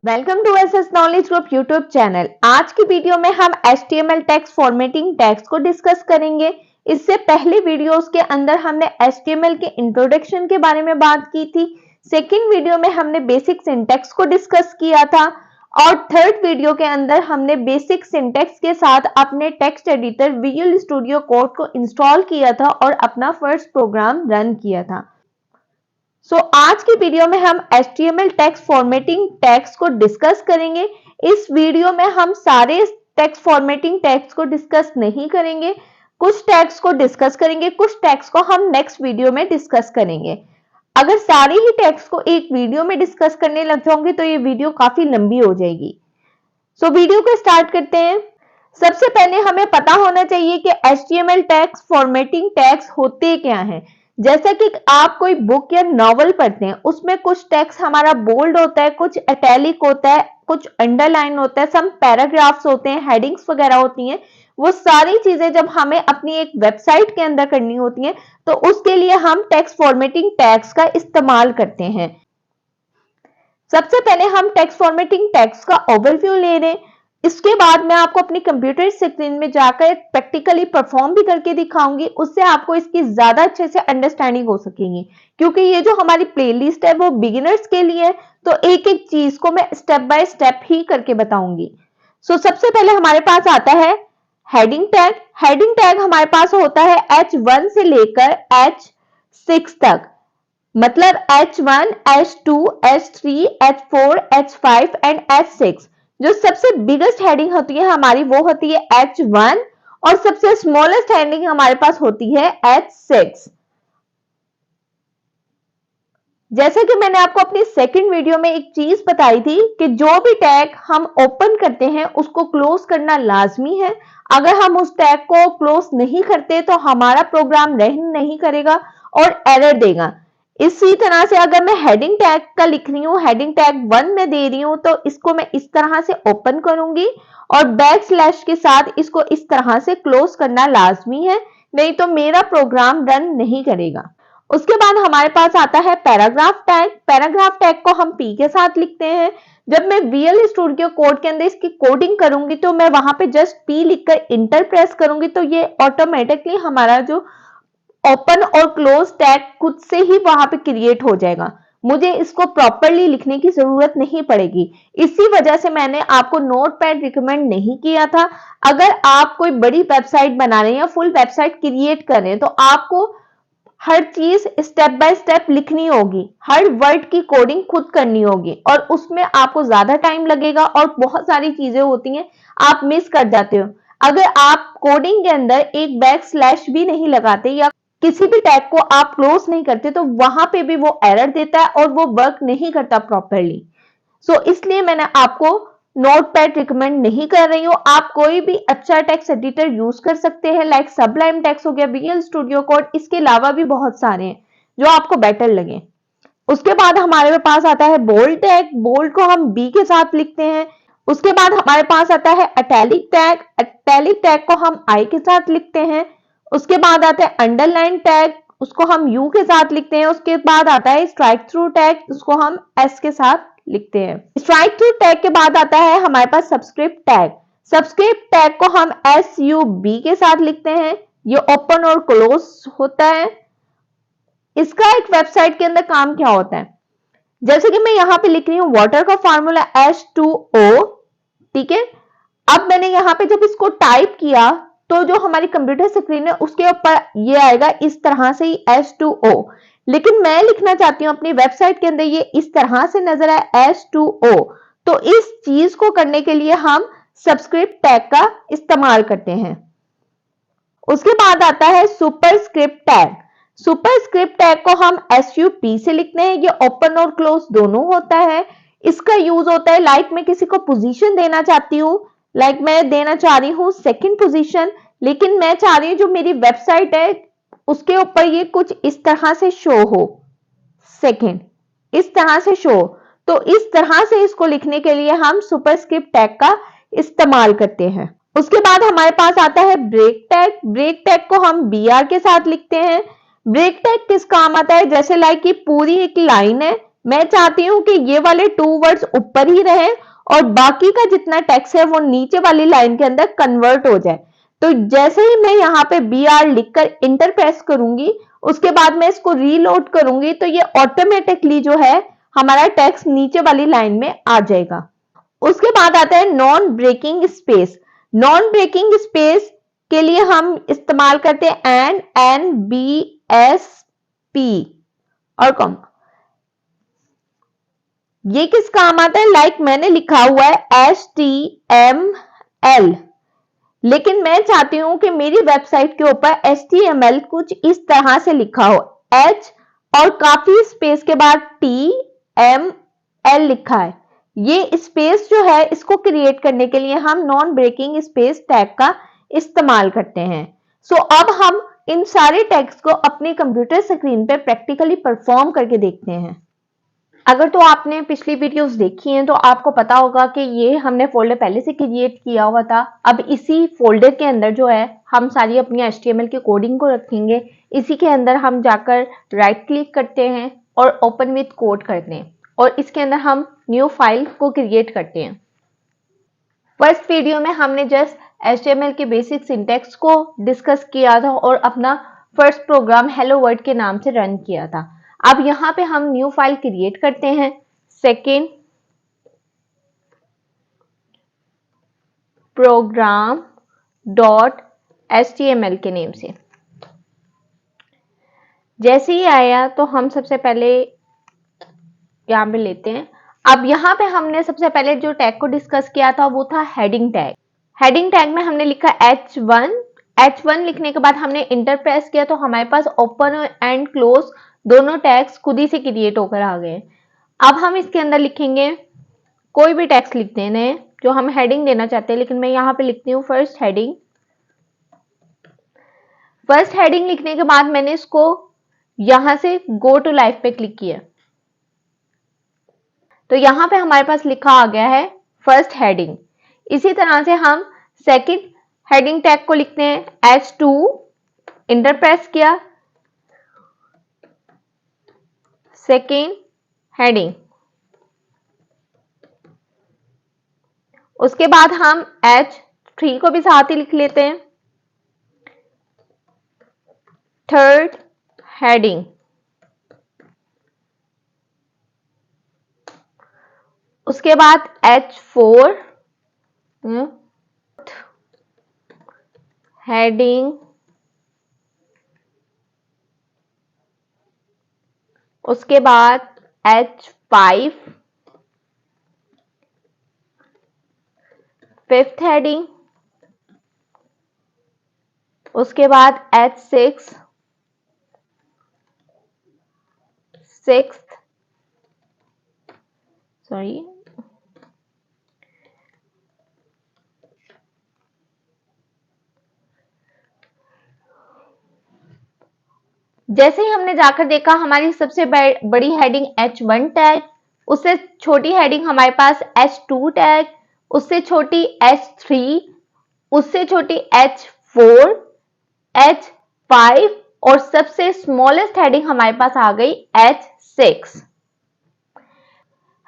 Welcome to SS knowledge group YouTube channel. आज की video में हम HTML टेक्स्ट फॉर्मेटिंग टैग्स को डिस्कस करेंगे। इससे पहले वीडियोस के अंदर हमने HTML के इंट्रोडक्शन के बारे में बात की थी। सेकंड वीडियो में हमने बेसिक सिंटैक्स को डिस्कस किया था और थर्ड वीडियो के अंदर हमने बेसिक सिंटैक्स के साथ अपने text editor visual studio code को इंस्टॉल किया था और अपना फर्स्ट प्रोग्राम रन किया था। आज की वीडियो में हम HTML टेक्स्ट फॉर्मेटिंग टैग्स को डिस्कस करेंगे। इस वीडियो में हम सारे टेक्स्ट फॉर्मेटिंग टैग्स को डिस्कस नहीं करेंगे, कुछ टैग्स को डिस्कस करेंगे, कुछ टैग्स को हम नेक्स्ट वीडियो में डिस्कस करेंगे। अगर सारे ही टैग्स को एक वीडियो में डिस्कस करने लग जाओगे तो ये वीडियो काफी लंबी हो जाएगी। वीडियो को स्टार्ट करते हैं। सबसे पहले हमें पता होना चाहिए कि HTML टेक्स्ट फॉर्मेटिंग टैग्स होते क्या हैं। जैसा कि आप कोई बुक या नॉवल पढ़ते हैं, उसमें कुछ टेक्स्ट हमारा बोल्ड होता है, कुछ इटैलिक होता है, कुछ अंडरलाइन होता है, सम पैराग्राफ्स होते हैं, हेडिंग्स वगैरह होती हैं। वो सारी चीजें जब हमें अपनी एक वेबसाइट के अंदर करनी होती हैं तो उसके लिए हम टेक्स्ट फॉर्मेटिंग टैग्स का इस्तेमाल करते हैं। सबसे पहले हम टेक्स्ट फॉर्मेटिंग टैग्स का ओवरव्यू ले रहे हैं। इसके बाद मैं आपको अपनी कंप्यूटर स्क्रीन में जाकर प्रैक्टिकली परफॉर्म भी करके दिखाऊंगी, उससे आपको इसकी ज्यादा अच्छे से अंडरस्टैंडिंग हो सकेगी। क्योंकि ये जो हमारी प्लेलिस्ट है वो बिगिनर्स के लिए है, तो एक एक चीज को मैं स्टेप बाय स्टेप ही करके बताऊंगी। सबसे पहले हमारे पास आता है हेडिंग टैग। हेडिंग टैग हमारे पास होता है H1 से लेकर H6 तक, मतलब H1, H2, H3, H4, H5 and H6। जो सबसे बिगेस्ट हेडिंग होती है हमारी वो होती है H1 और सबसे स्मॉलेस्ट हेडिंग हमारे पास होती है H6। जैसे कि मैंने आपको अपनी सेकंड वीडियो में एक चीज बताई थी कि जो भी टैग हम ओपन करते हैं उसको क्लोज करना लाजमी है। अगर हम उस टैग को क्लोज नहीं करते तो हमारा प्रोग्राम रन नहीं करेगा और एरर देगा। इसी तरह से अगर मैं हेडिंग टैग का लिख रही हूँ, हेडिंग टैग 1 में दे रही हूँ, तो इसको मैं इस तरह से ओपन करूंगी और बैक स्लैश के साथ इसको इस तरह से क्लोज करना लाजमी है, नहीं तो मेरा प्रोग्राम रन नहीं करेगा। उसके बाद हमारे पास आता है पैराग्राफ टैग। पैराग्राफ टैग को हम P के साथ लिखते हैं। जब मैं विजुअल स्टूडियो कोड के अंदर इसकी कोडिंग करूंगी तो मैं वहां पे जस्ट P लिखकर इंटर प्रेस करूंगी तो ये ऑटोमेटिकली हमारा जो ओपन और क्लोज टैग खुद से ही वहां पे क्रिएट हो जाएगा। मुझे इसको प्रॉपरली लिखने की जरूरत नहीं पड़ेगी। इसी वजह से मैंने आपको नोटपैड रिकमेंड नहीं किया था। अगर आप कोई बड़ी वेबसाइट बना रहे हैं या फुल वेबसाइट क्रिएट कर रहे हैं तो आपको हर चीज स्टेप बाय स्टेप लिखनी होगी, हर वर्ड की कोडिंग खुद करनी होगी और उसमें आपको ज्यादा टाइम लगेगा और बहुत सारी चीजें होती हैं आप मिस कर जाते हो। अगर आप कोडिंग के अंदर एक बैक स्लैश भी नहीं लगाते या किसी भी टैग को आप क्लोज नहीं करते तो वहां पे भी वो एरर देता है और वो वर्क नहीं करता प्रॉपरली। इसलिए मैंने आपको नोटपैड रिकमेंड नहीं कर रही हूँ। आप कोई भी अच्छा टेक्स्ट एडिटर यूज कर सकते हैं, लाइक सबलाइम टेक्स्ट हो गया, विजुअल स्टूडियो कोड, इसके अलावा भी बहुत सारे हैं जो आपको बेटर लगे। उसके बाद हमारे पास आता है बोल्ड टैग। बोल्ड को हम B के साथ लिखते हैं। उसके बाद हमारे पास आता है इटैलिक टैग। इटैलिक टैग को हम I के साथ लिखते हैं। उसके बाद आता है अंडरलाइन टैग, उसको हम U के साथ लिखते हैं। उसके बाद आता है स्ट्राइक थ्रू टैग, उसको हम S के साथ लिखते हैं। स्ट्राइक थ्रू टैग के बाद आता है हमारे पास सबस्क्रिप्ट टैग। सबस्क्रिप्ट टैग को हम SUB के साथ लिखते हैं। ये ओपन और क्लोज होता है। इसका एक वेबसाइट के अंदर काम क्या होता है, जैसे कि मैं यहाँ पे लिख रही हूँ वाटर का फार्मूला H2O, ठीक है। अब मैंने यहाँ पे जब इसको टाइप किया तो जो हमारी कंप्यूटर स्क्रीन है उसके ऊपर ये आएगा इस तरह से ही H2O, लेकिन मैं लिखना चाहती हूँ अपनी वेबसाइट के अंदर ये इस तरह से नजर आए H2O। तो इस चीज को करने के लिए हम सबस्क्रिप्ट टैग का इस्तेमाल करते हैं। उसके बाद आता है सुपरस्क्रिप्ट टैग। सुपरस्क्रिप्ट टैग को हम SUP से लिखते हैं। ये ओपन और क्लोज दोनों होता है। इसका यूज होता है लाइक मैं किसी को पोजीशन देना चाहती हूँ, लाइक मैं देना चाह रही हूँ सेकंड पोजीशन, लेकिन मैं चाह रही हूँ जो मेरी वेबसाइट है उसके ऊपर ये कुछ इस तरह से शो हो, सेकंड इस तरह से शो। तो इस तरह से इसको लिखने के लिए हम सुपरस्क्रिप्ट टैग का इस्तेमाल करते हैं। उसके बाद हमारे पास आता है ब्रेक टैग। ब्रेक टैग को हम BR के साथ लिखते हैं। ब्रेक टैग किस काम आता है, जैसे लाइक कि पूरी एक लाइन है मैं चाहती हूं कि ये वाले 2 वर्ड्स ऊपर ही रहे और बाकी का जितना टेक्स्ट है वो नीचे वाली लाइन के अंदर कन्वर्ट हो जाए। तो जैसे ही मैं यहाँ पे BR लिखकर इंटर प्रेस करूंगी, उसके बाद मैं इसको रीलोड करूंगी तो ये ऑटोमेटिकली जो है हमारा टेक्स्ट नीचे वाली लाइन में आ जाएगा। उसके बाद आता है non breaking space. Non breaking space के लिए हम इस्तेमाल करते हैं NBSP और कॉमा। ये किस काम आता है? लाइक मैंने लिखा हुआ है HTML, लेकिन मैं चाहती हूं कि मेरी वेबसाइट के ऊपर HTML कुछ इस तरह से लिखा हो, H और काफी स्पेस के बाद TML लिखा है। ये स्पेस जो है इसको क्रिएट करने के लिए हम नॉन ब्रेकिंग स्पेस टैग का इस्तेमाल करते हैं। सो अब हम इन सारे टैग्स को अपनी कंप्यूटर स्क्रीन पे प्रैक्टिकली परफॉर्म करके देखते हैं। अगर तो आपने पिछली वीडियोस देखी हैं तो आपको पता होगा कि ये हमने फोल्डर पहले से क्रिएट किया हुआ था। अब इसी फोल्डर के अंदर जो है हम सारी अपनी HTML की कोडिंग को रखेंगे। इसी के अंदर हम जाकर राइट क्लिक करते हैं और ओपन विथ कोड करते हैं और इसके अंदर हम न्यू फाइल को क्रिएट करते हैं। फर्स्ट वीडियो में हमने जस्ट HTML के बेसिक सिंटैक्स को डिस्कस किया था और अपना फर्स्ट प्रोग्राम हेलो वर्ल्ड के नाम से रन किया था। अब यहाँ पे हम न्यू फाइल क्रिएट करते हैं सेकेंड प्रोग्राम .html के नेम से। जैसे ही आया तो हम सबसे पहले यहाँ पे लेते हैं। अब यहाँ पे हमने सबसे पहले जो टैग को डिस्कस किया था वो था हेडिंग टैग। हेडिंग टैग में हमने लिखा H1 लिखने के बाद हमने इंटर प्रेस किया तो हमारे पास ओपन एंड क्लोज दोनों टैग्स खुद ही से क्रिएट होकर आ गए। अब हम इसके अंदर लिखेंगे, कोई भी टैक्स लिख देना है जो हम हेडिंग देना चाहते हैं, लेकिन मैं यहाँ पे लिखती हूँ फर्स्ट हेडिंग। फर्स्ट हेडिंग लिखने के बाद मैंने इसको यहां से गो टू लाइव पे क्लिक किया तो यहां पे हमारे पास लिखा आ गया है फर्स्ट हेडिंग। इसी तरह से हम सेकंड हेडिंग टैग को लिखते हैं H2, इंटर प्रेस किया, सेकेंड हेडिंग। उसके बाद हम H3 को भी साथ ही लिख लेते हैं, थर्ड हेडिंग। उसके बाद H4 हेडिंग। उसके बाद H5 फिफ्थ हेडिंग। उसके बाद H6 सिक्स्थ, सॉरी जैसे ही हमने जाकर देखा हमारी सबसे बड़ी हेडिंग H1 टैग, उससे छोटी हेडिंग हमारे पास H2 टैग, उससे छोटी H3, उससे छोटी H4, H5 और सबसे स्मॉलेस्ट हेडिंग हमारे पास आ गई H6।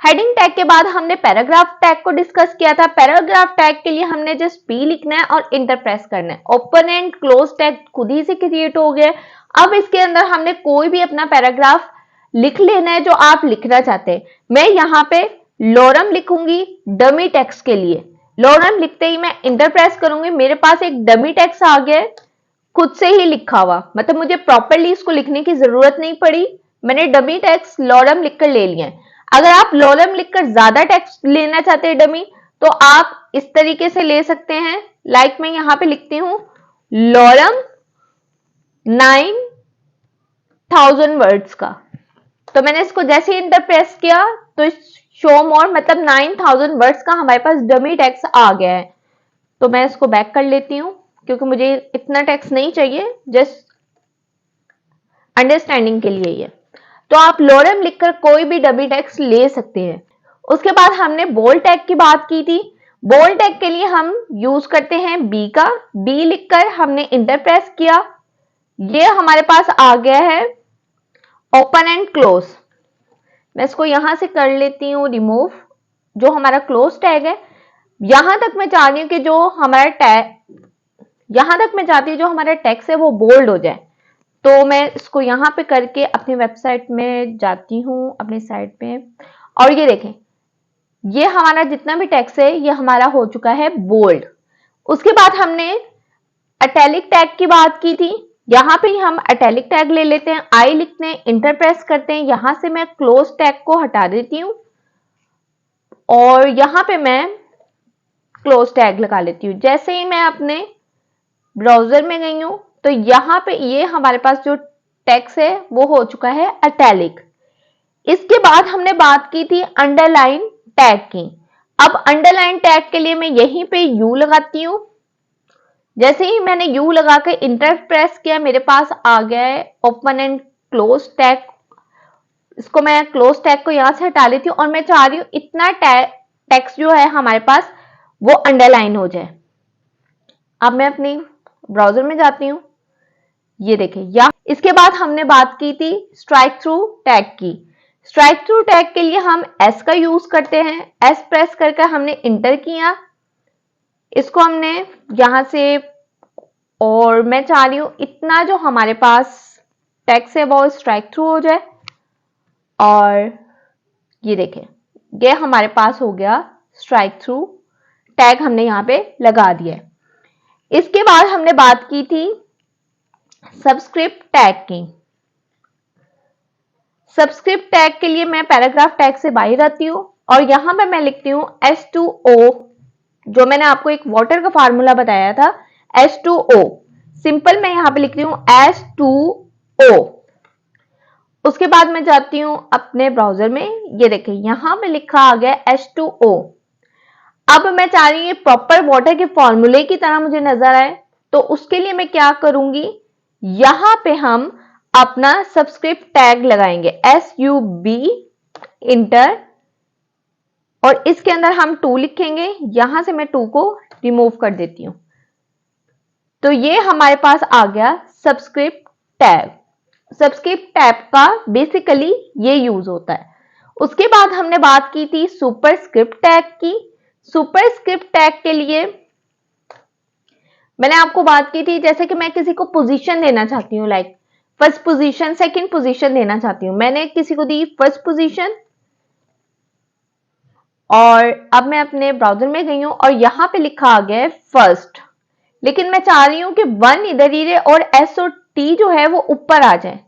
हेडिंग टैग के बाद हमने पैराग्राफ टैग को डिस्कस किया था। पैराग्राफ टैग के लिए हमने जस्ट P लिखना है और इंटर प्रेस करना है। ओपन एंड क्लोज टैग खुद ही से क्रिएट हो गया। अब इसके अंदर हमने कोई भी अपना पैराग्राफ लिख लेना है जो आप लिखना चाहते हैं। मैं यहाँ पे लॉरम लिखूंगी डमी टेक्स्ट के लिए। लॉरम लिखते ही मैं इंटर प्रेस करूंगी, मेरे पास एक डमी टेक्स्ट आ गया खुद से ही लिखा हुआ, मतलब मुझे प्रॉपरली इसको लिखने की जरूरत नहीं पड़ी। मैंने डमी टेक्स्ट लॉरम लिखकर ले लिया है। अगर आप लॉरम लिखकर ज्यादा टेक्स्ट लेना चाहते हैं डमी, तो आप इस तरीके से ले सकते हैं। लाइक मैं यहाँ पे लिखती हूँ लॉरम 9000 वर्ड्स का, तो मैंने इसको जैसे ही इंटर प्रेस किया तो शो मोर मतलब 9000 वर्ड्स का हमारे पास डमी टेक्स्ट आ गया है। तो मैं इसको बैक कर लेती हूँ क्योंकि मुझे इतना टेक्स्ट नहीं चाहिए, जस्ट अंडरस्टैंडिंग के लिए ये। तो आप लॉरम लिखकर कोई भी डमी टेक्स्ट ले सकते हैं। उसके बाद हमने बोल्ड टैग की बात की थी। बोल्ड टैग के लिए हम यूज करते हैं B का। B लिखकर हमने इंटर प्रेस किया, ये हमारे पास आ गया है ओपन एंड क्लोज। मैं इसको यहां से कर लेती हूँ रिमूव। जो हमारा क्लोज टैग है, यहां तक मैं चाह रही हूँ कि जो हमारा टैग, यहां तक मैं चाहती हूँ जो हमारा टेक्स्ट है वो बोल्ड हो जाए। तो मैं इसको यहां पे करके अपनी वेबसाइट में जाती हूँ, अपनी साइट पे, और ये देखें, ये हमारा जितना भी टेक्स्ट है ये हमारा हो चुका है बोल्ड। उसके बाद हमने इटैलिक टैग की बात की थी, यहां पे हम इटैलिक टैग ले लेते हैं, आई लिखते हैं, इंटर प्रेस करते हैं, यहां से मैं क्लोज टैग को हटा देती हूँ और यहां पे मैं क्लोज टैग लगा लेती हूँ। जैसे ही मैं अपने ब्राउजर में गई हूं तो यहां पे ये हमारे पास जो टेक्स्ट है वो हो चुका है इटैलिक। इसके बाद हमने बात की थी अंडरलाइन टैग की। अब अंडरलाइन टैग के लिए मैं यहीं पे यू लगाती हूं। जैसे ही मैंने यू लगा के इंटर प्रेस किया, मेरे पास आ गया है ओपन एंड क्लोज टैग। इसको मैं क्लोज टैग को यहां से हटा लेती हूँ और मैं चाह रही हूँ इतना टेक्स्ट जो है हमारे पास वो अंडरलाइन हो जाए। अब मैं अपनी ब्राउजर में जाती हूँ, ये देखें। या इसके बाद हमने बात की थी स्ट्राइक थ्रू टैग की। स्ट्राइक थ्रू टैग के लिए हम एस का यूज करते हैं। एस प्रेस करके हमने इंटर किया, इसको हमने यहां से, और मैं चाह रही हूं इतना जो हमारे पास टेक्स्ट है वो स्ट्राइक थ्रू हो जाए। और ये देखें, ये हमारे पास हो गया स्ट्राइक थ्रू टैग, हमने यहां पे लगा दिया है। इसके बाद हमने बात की थी सबस्क्रिप्ट टैग की। सबस्क्रिप्ट टैग के लिए मैं पैराग्राफ टैग से बाहर आती हूँ और यहां पे मैं लिखती हूँ H2O, जो मैंने आपको एक वाटर का फार्मूला बताया था, H2O सिंपल मैं यहां पे लिखती हूँ H2O। उसके बाद मैं जाती हूँ अपने ब्राउजर में, ये देखें यहां पे लिखा आ गया H2O। अब मैं चाह रही हूँ प्रॉपर वाटर के फॉर्मूले की तरह मुझे नजर आए, तो उसके लिए मैं क्या करूंगी, यहां पे हम अपना सबस्क्रिप्ट टैग लगाएंगे SUB इंटर, और इसके अंदर हम 2 लिखेंगे। यहां से मैं 2 को रिमूव कर देती हूं। तो ये हमारे पास आ गया सबस्क्रिप्ट टैग। सबस्क्रिप्ट टैग का बेसिकली ये यूज होता है। उसके बाद हमने बात की थी सुपरस्क्रिप्ट टैग की। सुपरस्क्रिप्ट टैग के लिए मैंने आपको बात की थी, जैसे कि मैं किसी को पोजीशन देना चाहती हूँ, like first position, second position देना चाहती हूँ। मैंने किसी को दी फर्स्ट पोजीशन और अब मैं अपने ब्राउजर में गई हूं और यहां पे लिखा आ गया है फर्स्ट, लेकिन मैं चाह रही हूं कि 1 इधर ही रहे और S और T जो है वो ऊपर आ जाए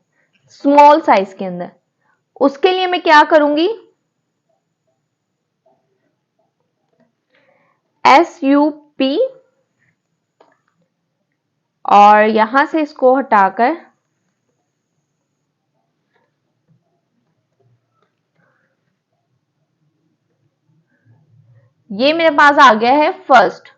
स्मॉल साइज के अंदर। उसके लिए मैं क्या करूंगी, SUP और यहां से इसको हटाकर ये मेरे पास आ गया है फर्स्ट।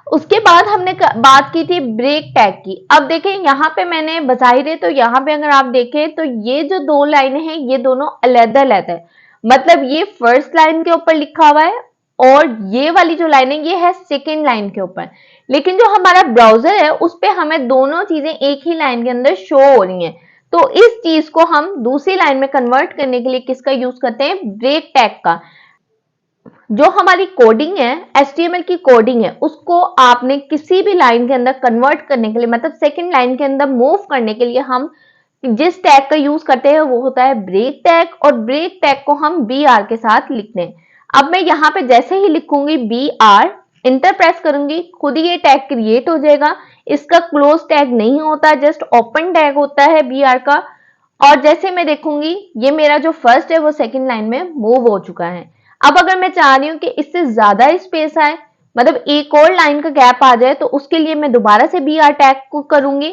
उसके बाद हमने बात की थी ब्रेक टैग की। अब देखें यहां पे मैंने बजाहिर है, तो यहां पे अगर आप देखें तो ये जो 2 लाइनें हैं ये दोनों अलग-अलग है। मतलब ये फर्स्ट लाइन के ऊपर लिखा हुआ है और ये वाली जो लाइन है ये है सेकेंड लाइन के ऊपर। लेकिन जो हमारा ब्राउजर है उस पर हमें दोनों चीजें एक ही लाइन के अंदर शो हो रही हैं। तो इस चीज को हम दूसरी लाइन में कन्वर्ट करने के लिए किसका यूज करते हैं, ब्रेक टैग का। जो हमारी कोडिंग है, HTML की कोडिंग है, उसको आपने किसी भी लाइन के अंदर कन्वर्ट करने के लिए, मतलब सेकंड लाइन के अंदर मूव करने के लिए हम जिस टैग का यूज करते हैं वो होता है ब्रेक टैग, और ब्रेक टैग को हम BR के साथ लिखते हैं। अब मैं यहाँ पे जैसे ही लिखूंगी BR, इंटर प्रेस करूंगी, खुद ही ये टैग क्रिएट हो जाएगा। इसका क्लोज टैग नहीं होता, जस्ट ओपन टैग होता है BR का। और जैसे मैं देखूंगी ये मेरा जो फर्स्ट है वो सेकंड लाइन में मूव हो चुका है। अब अगर मैं चाह रही हूँ कि इससे ज्यादा स्पेस आए, मतलब एक और लाइन का गैप आ जाए, तो उसके लिए मैं दोबारा से BR टैग को करूंगी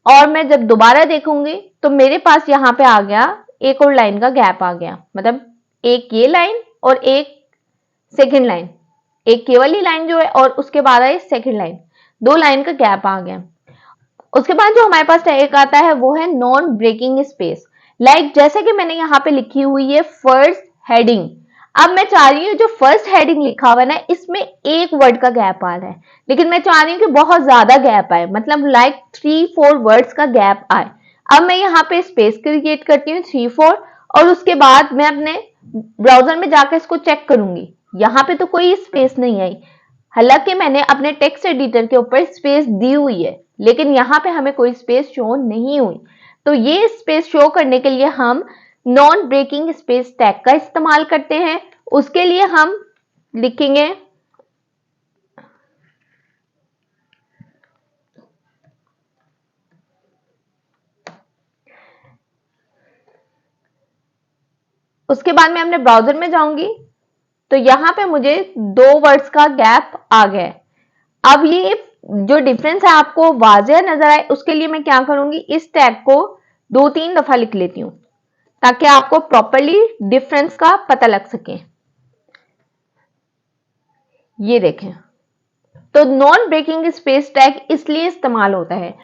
और मैं जब दोबारा देखूंगी तो मेरे पास यहाँ पे आ गया एक और लाइन का गैप आ गया, मतलब एक ये लाइन और एक सेकेंड लाइन, एक ये वाली लाइन जो है और उसके बाद आई सेकेंड लाइन, 2 लाइन का गैप आ गया। उसके बाद जो हमारे पास टैग आता है वो है नॉन ब्रेकिंग स्पेस। लाइक जैसे कि मैंने यहाँ पे लिखी हुई है फर्स्ट हेडिंग। अब मैं चाह रही हूँ जो फर्स्ट हेडिंग लिखा हुआ है ना, इसमें एक वर्ड का गैप आ रहा है, लेकिन मैं चाह रही हूँ कि बहुत ज्यादा गैप आए, मतलब लाइक 3-4 वर्ड्स का गैप आए। अब मैं यहाँ पे स्पेस क्रिएट करती हूँ 3-4 और उसके बाद मैं अपने ब्राउजर में जाकर इसको चेक करूंगी। यहाँ पे तो कोई स्पेस नहीं आई, हालांकि मैंने अपने टेक्स्ट एडिटर के ऊपर स्पेस दी हुई है, लेकिन यहाँ पे हमें कोई स्पेस शो नहीं हुई। तो ये स्पेस शो करने के लिए हम नॉन ब्रेकिंग स्पेस टैग का इस्तेमाल करते हैं। उसके लिए हम लिखेंगे उसके बाद मैं अपने ब्राउजर में जाऊंगी, तो यहाँ पे मुझे 2 वर्ड्स का गैप आ गया है। अब ये जो डिफरेंस है आपको वाज़ेह नजर आए, उसके लिए मैं क्या करूंगी, इस टैग को 2-3 दफा लिख लेती हूँ ताकि आपको प्रॉपरली डिफरेंस का पता लग सके। ये देखें, तो नॉन ब्रेकिंग स्पेस टैग इसलिए इस्तेमाल होता है।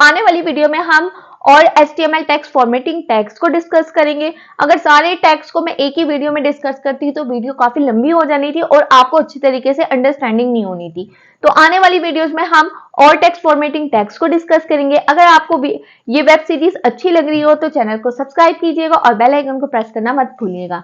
आने वाली वीडियो में हम और HTML टेक्स्ट फॉर्मेटिंग टैग्स को डिस्कस करेंगे। अगर सारे टैग्स को मैं एक ही वीडियो में डिस्कस करती तो वीडियो काफी लंबी हो जानी थी और आपको अच्छी तरीके से अंडरस्टैंडिंग नहीं होनी थी। तो आने वाली वीडियोस में हम और टेक्स्ट फॉर्मेटिंग टैग्स को डिस्कस करेंगे। अगर आपको भी ये वेब सीरीज अच्छी लग रही हो तो चैनल को सब्सक्राइब कीजिएगा और बेल आइकन को प्रेस करना मत भूलिएगा।